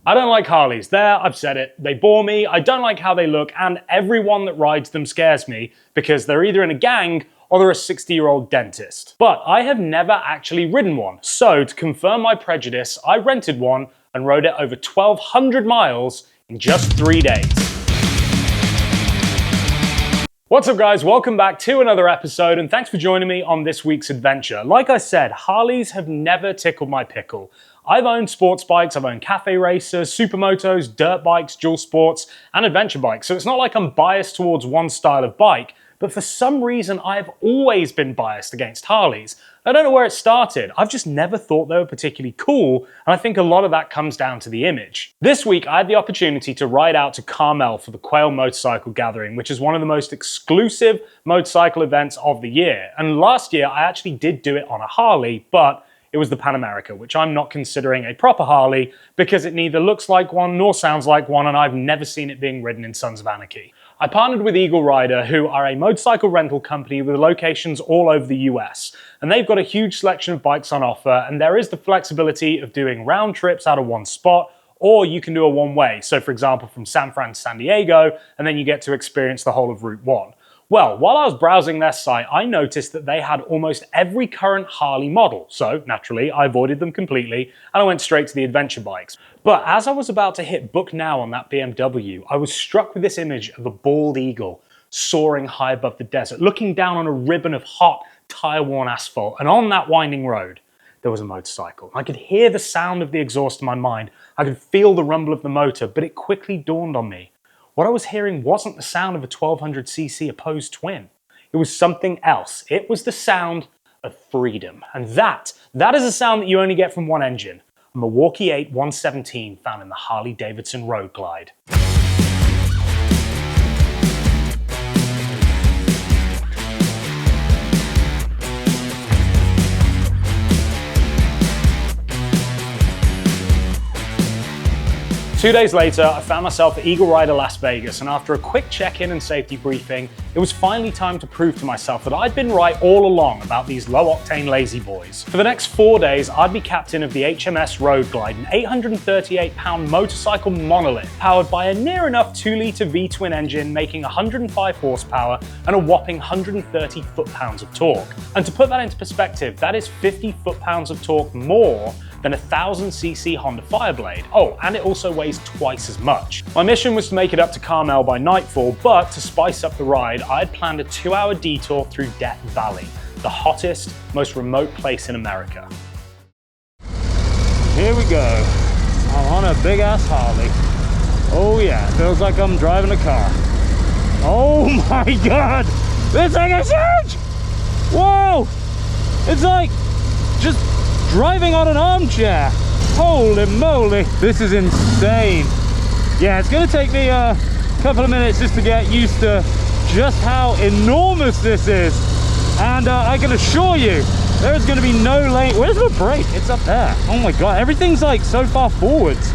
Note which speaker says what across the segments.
Speaker 1: I don't like Harleys. There, I've said it. They bore me, I don't like how they look, and everyone that rides them scares me because they're either in a gang or they're a 60-year-old dentist. But I have never actually ridden one. So to confirm my prejudice, I rented one and rode it over 1,200 miles in just 3 days. What's up guys, welcome back to another episode and thanks for joining me on this week's adventure. Like I said, Harleys have never tickled my pickle. I've owned sports bikes, I've owned cafe racers, supermotos, dirt bikes, dual sports, and adventure bikes. So it's not like I'm biased towards one style of bike, but for some reason I've always been biased against Harleys. I don't know where it started, I've just never thought they were particularly cool, and I think a lot of that comes down to the image. This week I had the opportunity to ride out to Carmel for the Quail Motorcycle Gathering, which is one of the most exclusive motorcycle events of the year. And last year I actually did do it on a Harley, but it was the Pan America, which I'm not considering a proper Harley because it neither looks like one nor sounds like one, and I've never seen it being ridden in Sons of Anarchy. I partnered with Eagle Rider, who are a motorcycle rental company with locations all over the US, and they've got a huge selection of bikes on offer, and there is the flexibility of doing round trips out of one spot, or you can do a one-way, so for example from San Fran to San Diego, and then you get to experience the whole of Route 1. Well, while I was browsing their site, I noticed that they had almost every current Harley model, so naturally I avoided them completely and I went straight to the adventure bikes. But as I was about to hit book now on that BMW, I was struck with this image of a bald eagle soaring high above the desert, looking down on a ribbon of hot, tire-worn asphalt, and on that winding road, there was a motorcycle. I could hear the sound of the exhaust in my mind, I could feel the rumble of the motor, but it quickly dawned on me. What I was hearing wasn't the sound of a 1200cc opposed twin. It was something else. It was the sound of freedom. And that is a sound that you only get from one engine, a Milwaukee 8 117 found in the Harley Davidson Road Glide. 2 days later, I found myself at Eagle Rider Las Vegas, and after a quick check-in and safety briefing, it was finally time to prove to myself that I'd been right all along about these low-octane lazy boys. For the next 4 days, I'd be captain of the HMS Road Glide, an 838-pound motorcycle monolith powered by a near enough 2-litre V-twin engine making 105 horsepower and a whopping 130 foot-pounds of torque. And to put that into perspective, that is 50 foot-pounds of torque more than a 1000cc Honda Fireblade. Oh, and it also weighs twice as much. My mission was to make it up to Carmel by nightfall, but to spice up the ride, I had planned a 2-hour detour through Death Valley, the hottest, most remote place in America. Here we go. I'm on a big ass Harley. Oh yeah, feels like I'm driving a car. Oh my God, this thing is huge! Whoa, it's like just driving on an armchair. Holy moly, this is insane. Yeah, it's gonna take me a couple of minutes just to get used to just how enormous this is. And I can assure you, there is gonna be no lane. Where's the brake? It's up there. Oh my God, everything's like so far forwards.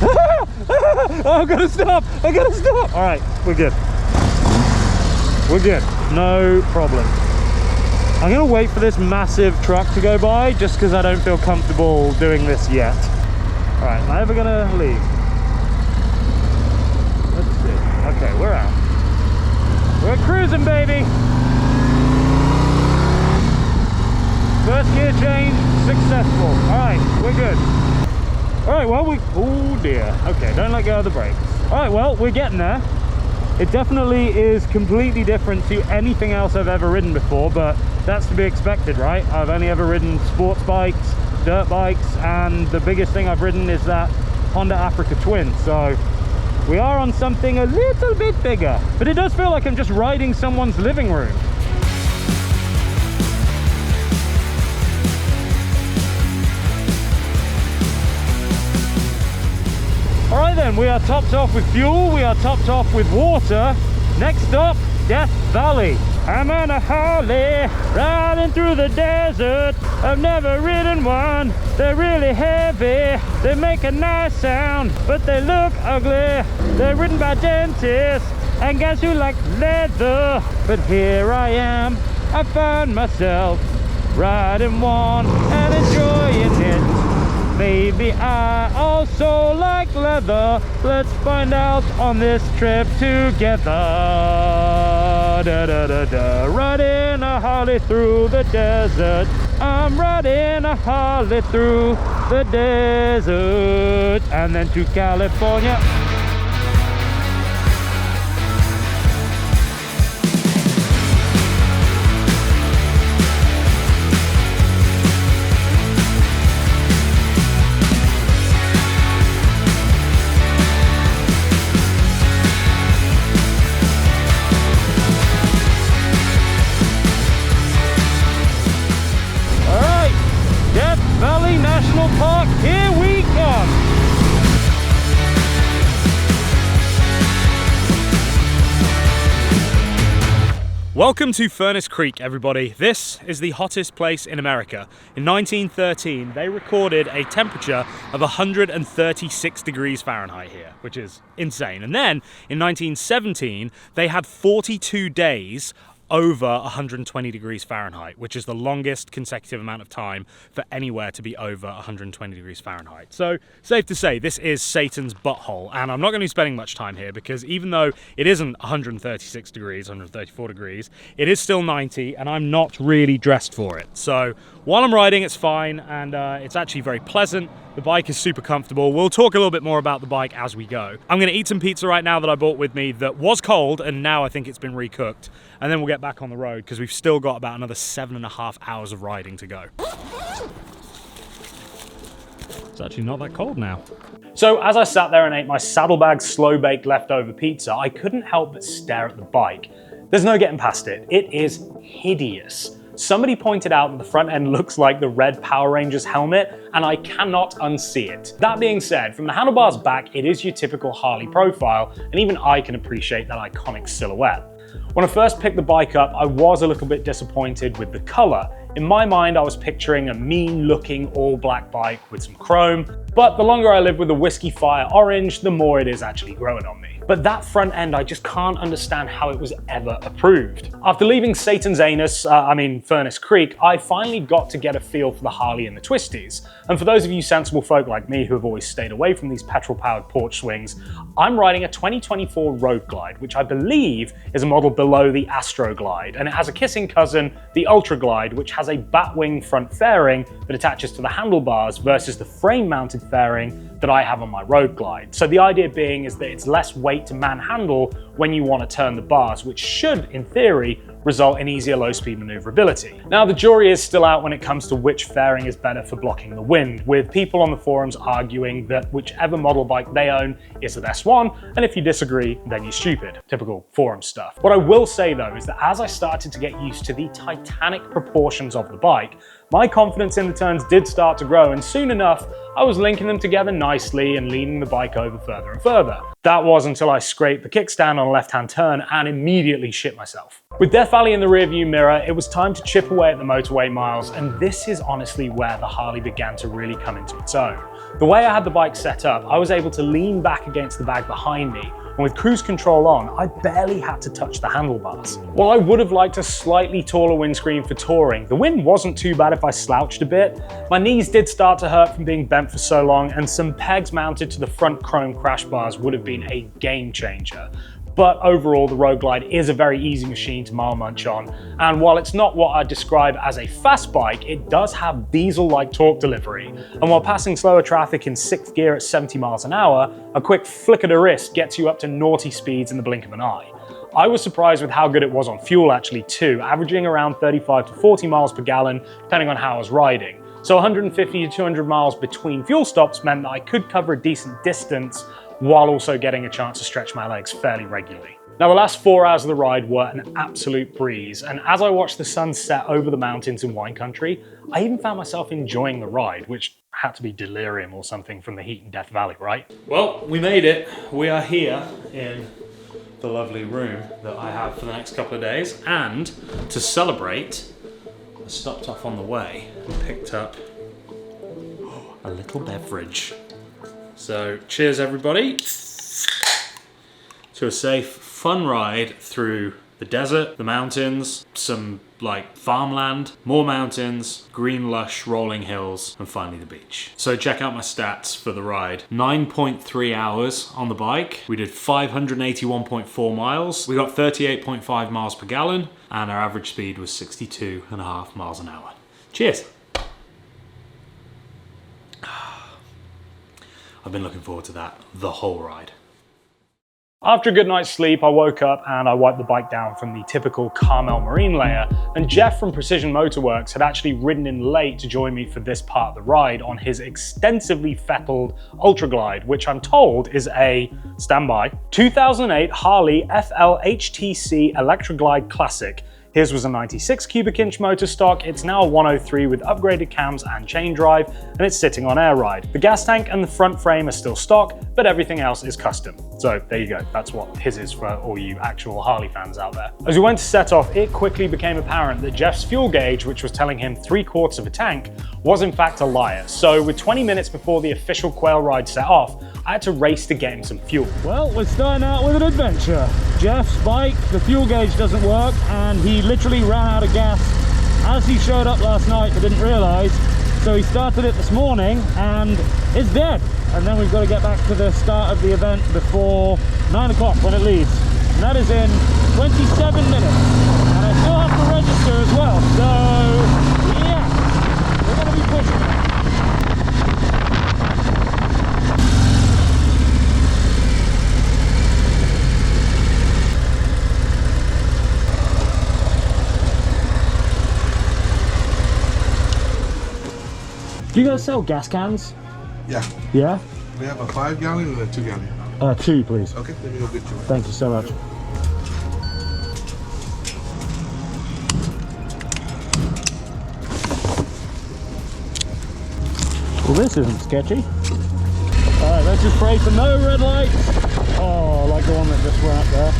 Speaker 1: Oh, I gotta stop, I gotta stop. All right, we're good. We're good, no problem. I'm gonna wait for this massive truck to go by just because I don't feel comfortable doing this yet. All right, am I ever gonna leave? Let's see. Okay, we're out. We're cruising, baby. First gear change, successful. All right, we're good. All right, well, oh dear. Okay, don't let go of the brakes. All right, well, we're getting there. It definitely is completely different to anything else I've ever ridden before, but that's to be expected, right? I've only ever ridden sports bikes, dirt bikes, and the biggest thing I've ridden is that Honda Africa Twin. So we are on something a little bit bigger, but it does feel like I'm just riding someone's living room. All right then, we are topped off with fuel, we are topped off with water. Next stop, Death Valley. I'm on a Harley, riding through the desert. I've never ridden one, they're really heavy. They make a nice sound, but they look ugly. They're ridden by dentists and guys who like leather. But here I am, I find myself riding one and enjoying it. Maybe I also like leather. Let's find out on this trip together. Da, da, da, da. Riding a Harley through the desert. I'm riding a Harley through the desert. And then to California. National Park, here we come! Welcome to Furnace Creek, everybody. This is the hottest place in America. In 1913, they recorded a temperature of 136 degrees Fahrenheit here, which is insane. And then, in 1917, they had 42 days over 120 degrees Fahrenheit, which is the longest consecutive amount of time for anywhere to be over 120 degrees Fahrenheit. So, safe to say, this is Satan's butthole, and I'm not going to be spending much time here because even though it isn't 136 degrees, 134 degrees, it is still 90, and I'm not really dressed for it. So, while I'm riding, it's fine, and it's actually very pleasant. The bike is super comfortable. We'll talk a little bit more about the bike as we go. I'm going to eat some pizza right now that I bought with me that was cold, and now I think it's been recooked. And then we'll get back on the road because we've still got about another 7.5 hours of riding to go. It's actually not that cold now. So as I sat there and ate my saddlebag slow-baked leftover pizza, I couldn't help but stare at the bike. There's no getting past it. It is hideous. Somebody pointed out that the front end looks like the red Power Rangers helmet, and I cannot unsee it. That being said, from the handlebars back, it is your typical Harley profile, and even I can appreciate that iconic silhouette. When I first picked the bike up, I was a little bit disappointed with the color. In my mind, I was picturing a mean-looking all-black bike with some chrome, but the longer I live with the Whiskey Fire Orange, the more it is actually growing on me. But that front end, I just can't understand how it was ever approved. After leaving Satan's anus, Furnace Creek, I finally got to get a feel for the Harley and the twisties. And for those of you sensible folk like me who have always stayed away from these petrol-powered porch swings, I'm riding a 2024 Road Glide, which I believe is a model below the Astro Glide, and it has a kissing cousin, the Ultra Glide, which has a batwing front fairing that attaches to the handlebars versus the frame-mounted fairing that I have on my Road Glide. So the idea being is that it's less weight to manhandle when you want to turn the bars, which should, in theory, result in easier low-speed maneuverability. Now, the jury is still out when it comes to which fairing is better for blocking the wind, with people on the forums arguing that whichever model bike they own is the best one, and if you disagree, then you're stupid. Typical forum stuff. What I will say though is that as I started to get used to the titanic proportions of the bike, my confidence in the turns did start to grow, and soon enough, I was linking them together nicely and leaning the bike over further and further. That was until I scraped the kickstand on a left-hand turn and immediately shit myself. With Death Valley in the rearview mirror, it was time to chip away at the motorway miles, and this is honestly where the Harley began to really come into its own. The way I had the bike set up, I was able to lean back against the bag behind me, and with cruise control on, I barely had to touch the handlebars. While I would have liked a slightly taller windscreen for touring, the wind wasn't too bad if I slouched a bit. My knees did start to hurt from being bent for so long, and some pegs mounted to the front chrome crash bars would have been a game changer. But overall, the Road Glide is a very easy machine to mile munch on, and while it's not what I'd describe as a fast bike, it does have diesel-like torque delivery, and while passing slower traffic in 6th gear at 70 miles an hour, a quick flick of the wrist gets you up to naughty speeds in the blink of an eye. I was surprised with how good it was on fuel actually too, averaging around 35 to 40 miles per gallon, depending on how I was riding. So 150 to 200 miles between fuel stops meant that I could cover a decent distance while also getting a chance to stretch my legs fairly regularly. Now, the last 4 hours of the ride were an absolute breeze, and as I watched the sun set over the mountains in wine country, I even found myself enjoying the ride, which had to be delirium or something from the heat in Death Valley, right? Well, we made it. We are here in the lovely room that I have for the next couple of days, and to celebrate, I stopped off on the way and picked up a little beverage. So, cheers everybody to a safe, fun ride through The desert, the mountains, some like farmland, more mountains, green lush rolling hills, and finally the beach. So check out my stats for the ride. 9.3 hours on the bike. We did 581.4 miles. We got 38.5 miles per gallon, and our average speed was 62.5 miles an hour. Cheers. I've been looking forward to that the whole ride. After a good night's sleep, I woke up and I wiped the bike down from the typical Carmel marine layer, and Jeff from Precision Motorworks had actually ridden in late to join me for this part of the ride on his extensively fettled Ultra Glide, which I'm told is a, standby, 2008 Harley FL-HTC Electra Glide Classic. His was a 96 cubic inch motor stock. It's now a 103 with upgraded cams and chain drive, and it's sitting on air ride. The gas tank and the front frame are still stock, but everything else is custom. So there you go, that's what his is for all you actual Harley fans out there. As we went to set off, it quickly became apparent that Jeff's fuel gauge, which was telling him 3/4 of a tank, was in fact a liar. So with 20 minutes before the official quail ride set off, I had to race to get him some fuel. Well, we're starting out with an adventure. Jeff's bike, the fuel gauge doesn't work, and he literally ran out of gas as he showed up last night but didn't realise. So he started it this morning and it's dead. And then we've got to get back to the start of the event before 9 o'clock when it leaves. And that is in 27 minutes. And I still have to register as well. So yeah, we're going to be pushing it. Do you guys sell gas cans?
Speaker 2: Yeah.
Speaker 1: Yeah?
Speaker 2: We have a 5 gallon and a 2 gallon.
Speaker 1: 2 please.
Speaker 2: Okay, let me go get you one.
Speaker 1: Thank you so much. Well, this isn't sketchy. Alright, let's just pray for no red lights. Oh, like the one that just went up there.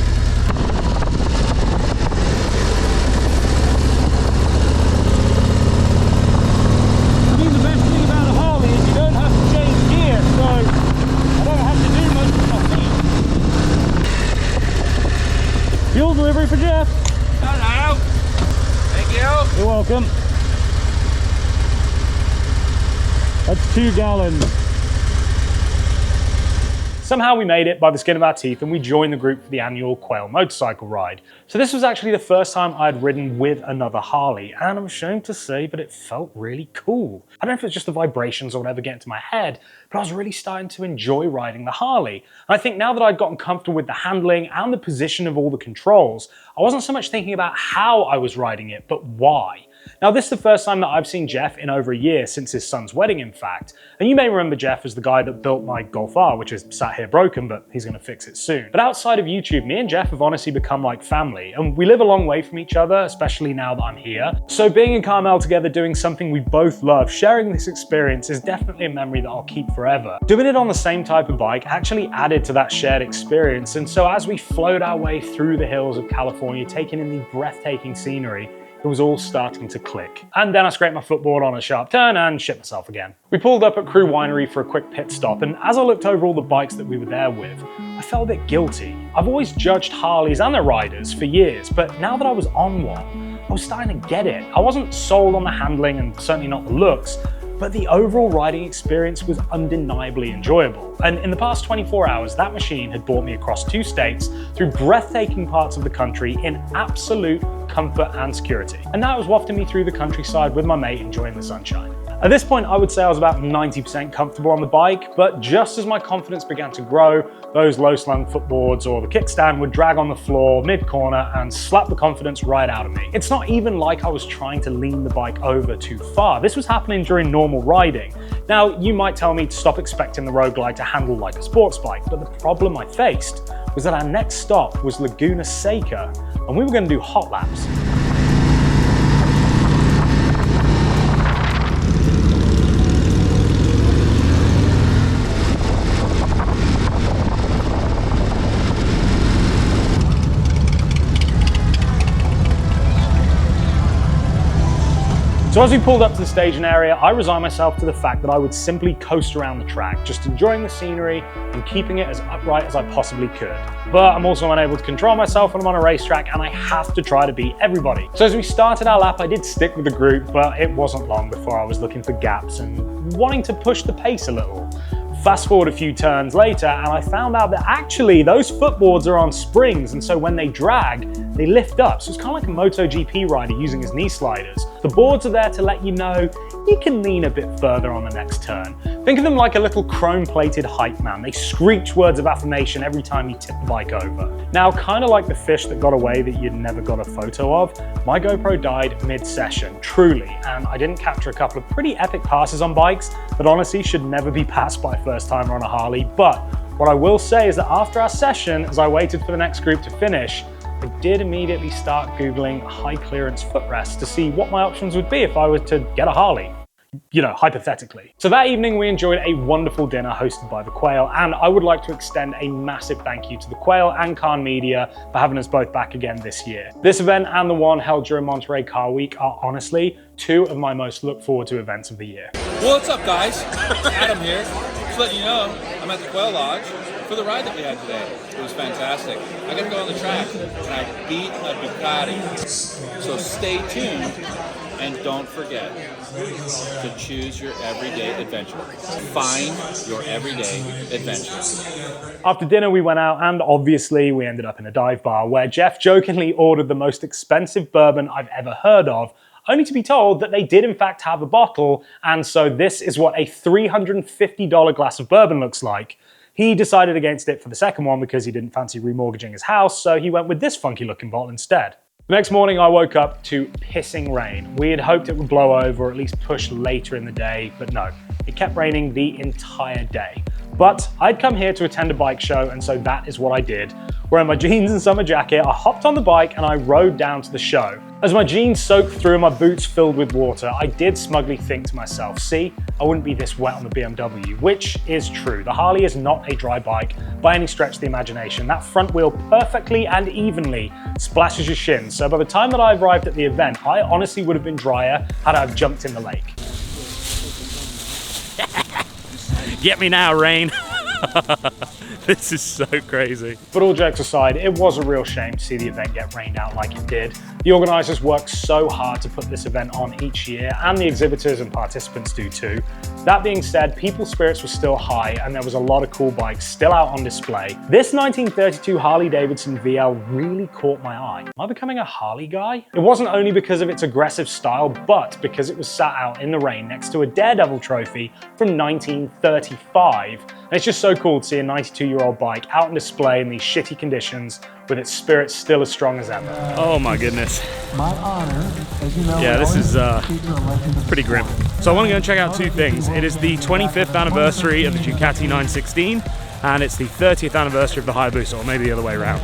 Speaker 1: Fuel delivery for Jeff.
Speaker 3: Hello. Thank you.
Speaker 1: You're welcome. That's 2 gallons. Somehow we made it by the skin of our teeth and we joined the group for the annual Quail motorcycle ride. So this was actually the first time I'd ridden with another Harley, and I'm ashamed to say, but it felt really cool. I don't know if it's just the vibrations or whatever getting into my head, but I was really starting to enjoy riding the Harley. And I think now that I'd gotten comfortable with the handling and the position of all the controls, I wasn't so much thinking about how I was riding it, but why. Now, this is the first time that I've seen Jeff in over a year, since his son's wedding, in fact. And you may remember Jeff as the guy that built my Golf R, which is sat here broken, but he's going to fix it soon. But outside of YouTube, me and Jeff have honestly become like family, and we live a long way from each other, especially now that I'm here. So being in Carmel together, doing something we both love, sharing this experience is definitely a memory that I'll keep forever. Doing it on the same type of bike actually added to that shared experience, and so as we flowed our way through the hills of California, taking in the breathtaking scenery, it was all starting to click. And then I scraped my footboard on a sharp turn and shit myself again. We pulled up at Crew Winery for a quick pit stop, and as I looked over all the bikes that we were there with, I felt a bit guilty. I've always judged Harleys and their riders for years, but now that I was on one, I was starting to get it. I wasn't sold on the handling and certainly not the looks, but the overall riding experience was undeniably enjoyable. And in the past 24 hours, that machine had brought me across 2 states, through breathtaking parts of the country in absolute comfort and security. And now it was wafting me through the countryside with my mate enjoying the sunshine. At this point, I would say I was about 90% comfortable on the bike, but just as my confidence began to grow, those low-slung footboards or the kickstand would drag on the floor mid-corner and slap the confidence right out of me. It's not even like I was trying to lean the bike over too far. This was happening during normal riding. Now, you might tell me to stop expecting the Road Glide to handle like a sports bike, but the problem I faced was that our next stop was Laguna, Seca, and we were going to do hot laps. So So as we pulled up to the staging area, I resigned myself to the fact that I would simply coast around the track, just enjoying the scenery and keeping it as upright as I possibly could. But I'm also unable to control myself when I'm on a racetrack, and I have to try to beat everybody. So as we started our lap, I did stick with the group, but it wasn't long before I was looking for gaps and wanting to push the pace a little. Fast forward a few turns later, and I found out that actually those footboards are on springs, and so when they drag, they lift up. So it's kind of like a MotoGP rider using his knee sliders. The boards are there to let you know you can lean a bit further on the next turn. Think of them like a little chrome-plated hype man. They screech words of affirmation every time you tip the bike over. Now, kind of like the fish that got away that you'd never got a photo of, my GoPro died mid-session, truly, and I didn't capture a couple of pretty epic passes on bikes that honestly should never be passed by a first timer on a Harley. But what I will say is that after our session, as I waited for the next group to finish, I did immediately start Googling high clearance footrests to see what my options would be if I was to get a Harley. You know, hypothetically. So that evening we enjoyed a wonderful dinner hosted by the Quail, and I would like to extend a massive thank you to the Quail and Khan Media for having us both back again this year. This event and the one held during Monterey Car Week are honestly two of my most look forward to events of the year.
Speaker 3: Well, what's up, guys? Adam here. Just letting you know, I'm at the Quail Lodge for the ride that we had today. It was fantastic. I got to go on the track, and I beat a Ducati. So stay tuned, and don't forget to choose your everyday adventure. Find your everyday adventure.
Speaker 1: After dinner we went out, and obviously we ended up in a dive bar where Jeff jokingly ordered the most expensive bourbon I've ever heard of, only to be told that they did in fact have a bottle, and so this is what a $350 glass of bourbon looks like. He decided against it for the second one because he didn't fancy remortgaging his house, so he went with this funky looking bottle instead. The next morning I woke up to pissing rain. We had hoped it would blow over or at least push later in the day, but no, it kept raining the entire day. But I'd come here to attend a bike show, and so that is what I did. Wearing my jeans and summer jacket, I hopped on the bike and I rode down to the show. As my jeans soaked through and my boots filled with water, I did smugly think to myself, see, I wouldn't be this wet on the BMW, which is true. The Harley is not a dry bike by any stretch of the imagination. That front wheel perfectly and evenly splashes your shins. So by the time that I arrived at the event, I honestly would have been drier had I jumped in the lake. Get me now, rain. This is so crazy. But all jokes aside, it was a real shame to see the event get rained out like it did. The organisers worked so hard to put this event on each year, and the exhibitors and participants do too. That being said, people's spirits were still high, and there was a lot of cool bikes still out on display. This 1932 Harley Davidson VL really caught my eye. Am I becoming a Harley guy? It wasn't only because of its aggressive style, but because it was sat out in the rain next to a Daredevil trophy from 1935. And it's just so cool to see a 92-year-old bike out on display in these shitty conditions with its spirit still as strong as ever. Oh my goodness.
Speaker 4: My honor, as you know,
Speaker 1: yeah, this is pretty grim. So I want to go and check out two things. It is the 25th anniversary of the Ducati 916, and it's the 30th anniversary of the Hayabusa, or maybe the other way around.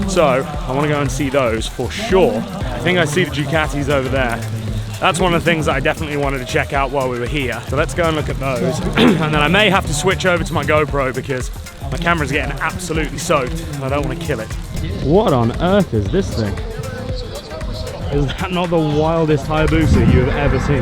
Speaker 1: So I want to go and see those for sure. I think I see the Ducatis over there. That's one of the things that I definitely wanted to check out while we were here. So let's go and look at those. And then I may have to switch over to my GoPro because my camera's getting absolutely soaked and I don't want to kill it. What on earth is this thing? Is that not the wildest Hayabusa you have ever seen?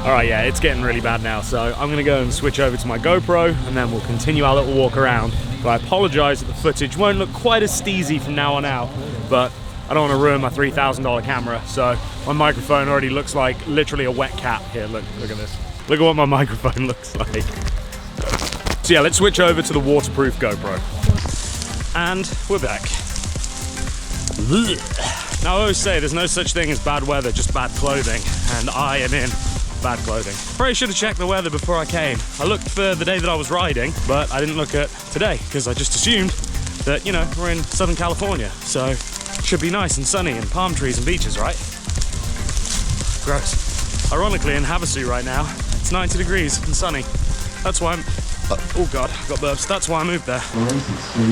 Speaker 1: Alright, yeah, it's getting really bad now, so I'm gonna go and switch over to my GoPro and then we'll continue our little walk around. But I apologise that the footage won't look quite as steezy from now on out, but I don't want to ruin my $3,000 camera, so my microphone already looks like literally a wet cat. Here, look at this. Look at what my microphone looks like. So yeah, let's switch over to the waterproof GoPro. And we're back. Now I always say there's no such thing as bad weather, just bad clothing, and I am in bad clothing. Probably should have checked the weather before I came. I looked for the day that I was riding, but I didn't look at today because I just assumed that, you know, we're in Southern California, so it should be nice and sunny and palm trees and beaches, right? Gross. Ironically, in Havasu right now, it's 90 degrees and sunny. That's why I'm... Oh God, I got burps. That's why I moved there.
Speaker 4: So you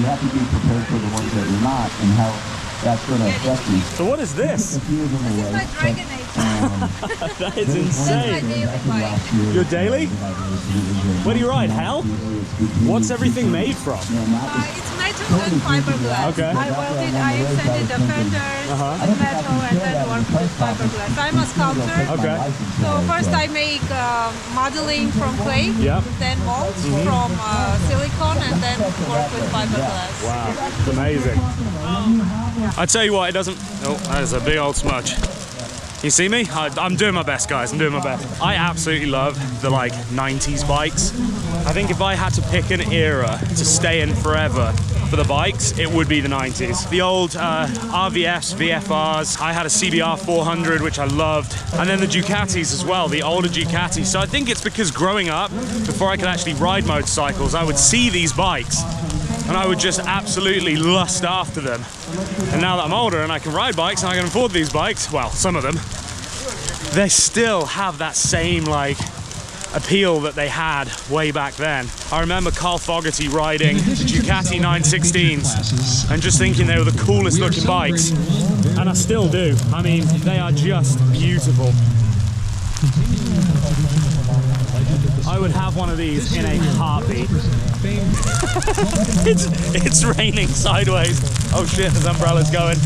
Speaker 4: have to be prepared for the ones that you're not, and how that's going to affect you.
Speaker 1: So what is this?
Speaker 5: This is my Dragon Age.
Speaker 1: That is
Speaker 5: That's my
Speaker 1: insane.
Speaker 5: daily bike.
Speaker 1: Your daily? What do you ride? Hell? What's everything made from?
Speaker 5: It's metal and fiberglass.
Speaker 1: Okay.
Speaker 5: I welded, I extended the fenders with metal and then worked with fiberglass. I'm a sculptor.
Speaker 1: Okay.
Speaker 5: So first I make modeling from clay,
Speaker 1: Yep.
Speaker 5: then molds from silicone, and then work with fiberglass.
Speaker 1: Wow, it's amazing. I tell you what, it doesn't. Oh, that is a big old smudge. You see me? I'm doing my best, guys. I'm doing my best. I absolutely love the like 90s bikes. I think if I had to pick an era to stay in forever for the bikes, it would be the 90s. The old RVFs, VFRs. I had a CBR 400, which I loved. And then the Ducatis as well, the older Ducatis. So I think it's because growing up, before I could actually ride motorcycles, I would see these bikes and I would just absolutely lust after them. And now that I'm older and I can ride bikes and I can afford these bikes, well, some of them, they still have that same like appeal that they had way back then. I remember Carl Fogarty riding the Ducati 916s and just thinking they were the coolest looking bikes. And I still do. I mean, they are just beautiful. I would have one of these in a heartbeat. it's raining sideways. Oh shit, there's umbrellas going.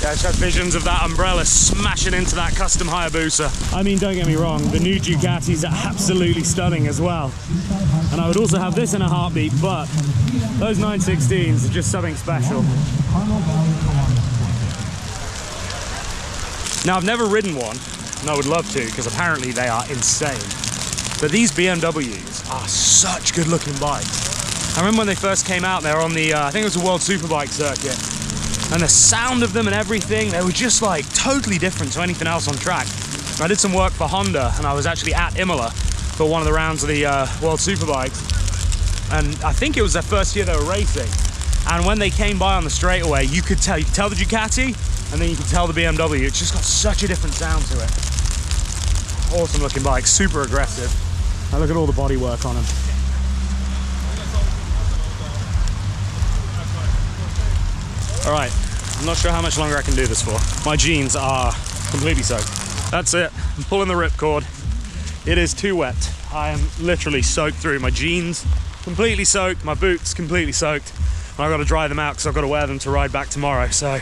Speaker 1: Yeah, I just had visions of that umbrella smashing into that custom Hayabusa. I mean, don't get me wrong, the new Ducatis are absolutely stunning as well. And I would also have this in a heartbeat, but those 916s are just something special. Now, I've never ridden one, and I would love to, because apparently they are insane. But these BMWs are such good looking bikes. I remember when they first came out, they were on the, I think it was the World Superbike circuit. And the sound of them and everything, they were just like totally different to anything else on track. I did some work for Honda, and I was actually at Imola for one of the rounds of the World Superbikes. And I think it was their first year they were racing. And when they came by on the straightaway, you could tell the Ducati, and then you could tell the BMW. It's just got such a different sound to it. Awesome looking bike, super aggressive. Now look at all the bodywork on them. All right, I'm not sure how much longer I can do this for. My jeans are completely soaked. That's it, I'm pulling the ripcord. It is too wet. I am literally soaked through. My jeans completely soaked, my boots completely soaked. And I've got to dry them out because I've got to wear them to ride back tomorrow. So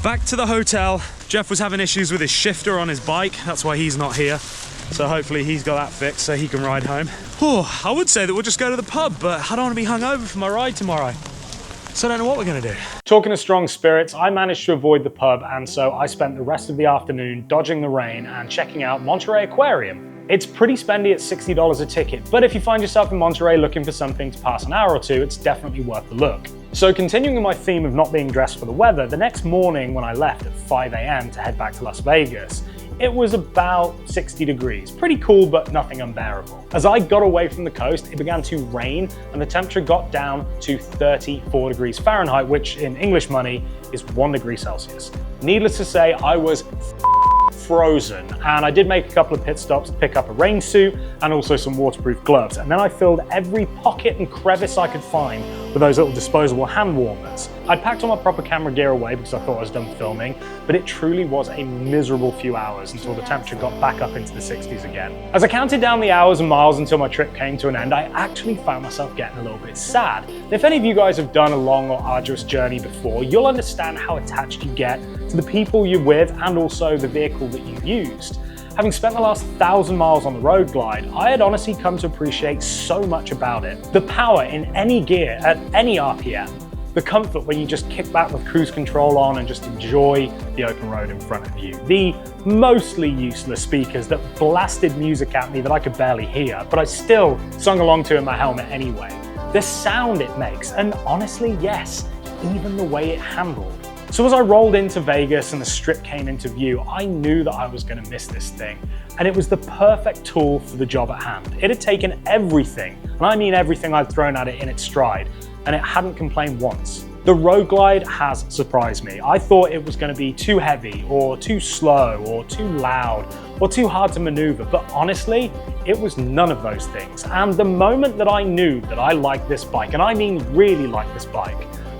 Speaker 1: back to the hotel. Jeff was having issues with his shifter on his bike. That's why he's not here. So hopefully he's got that fixed so he can ride home. Whew, I would say that we'll just go to the pub, but I don't want to be hungover for my ride tomorrow. So I don't know what we're gonna do. Talking of strong spirits, I managed to avoid the pub, and so I spent the rest of the afternoon dodging the rain and checking out Monterey Aquarium. It's pretty spendy at $60 a ticket, but if you find yourself in Monterey looking for something to pass an hour or two, it's definitely worth the look. So continuing in my theme of not being dressed for the weather, the next morning when I left at 5 AM to head back to Las Vegas, it was about 60 degrees. Pretty cool, but nothing unbearable. As I got away from the coast, it began to rain and the temperature got down to 34 degrees Fahrenheit, which in English money is 1 degree Celsius. Needless to say, I was frozen, and I did make a couple of pit stops to pick up a rain suit and also some waterproof gloves, and then I filled every pocket and crevice I could find with those little disposable hand warmers. I'd packed all my proper camera gear away because I thought I was done filming, but it truly was a miserable few hours until the temperature got back up into the 60s again. As I counted down the hours and miles until my trip came to an end, I actually found myself getting a little bit sad. And if any of you guys have done a long or arduous journey before, you'll understand how attached you get to the people you're with and also the vehicle that you used. Having spent the last 1,000 miles on the road glide, I had honestly come to appreciate so much about it. The power in any gear at any RPM, the comfort when you just kick back with cruise control on and just enjoy the open road in front of you, the mostly useless speakers that blasted music at me that I could barely hear, but I still sung along to in my helmet anyway, the sound it makes, and honestly, yes, even the way it handled. So as I rolled into Vegas and the strip came into view, I knew that I was going to miss this thing. And it was the perfect tool for the job at hand. It had taken everything, and I mean everything I'd thrown at it in its stride, and it hadn't complained once. The Road Glide has surprised me. I thought it was going to be too heavy, or too slow, or too loud, or too hard to maneuver, but honestly, it was none of those things. And the moment that I knew that I liked this bike, and I mean really liked this bike,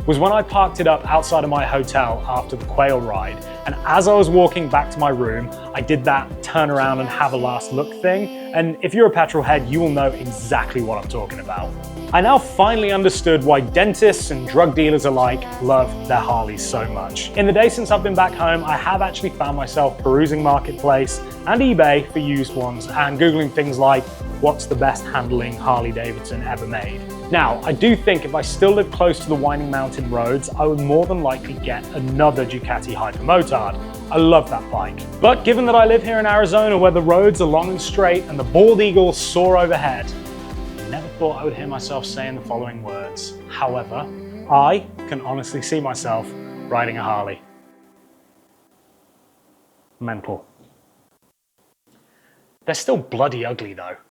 Speaker 1: was when I parked it up outside of my hotel after the quail ride, and as I was walking back to my room, I did that turn around and have a last look thing, and if you're a petrol head, you will know exactly what I'm talking about. I now finally understood why dentists and drug dealers alike love their Harleys so much. In the day since I've been back home, I have actually found myself perusing Marketplace and eBay for used ones and Googling things like, what's the best handling Harley Davidson ever made? Now, I do think if I still lived close to the winding mountain roads, I would more than likely get another Ducati Hypermotard. I love that bike. But given that I live here in Arizona where the roads are long and straight and the bald eagles soar overhead, I never thought I would hear myself saying the following words. However, I can honestly see myself riding a Harley. Mental. They're still bloody ugly though.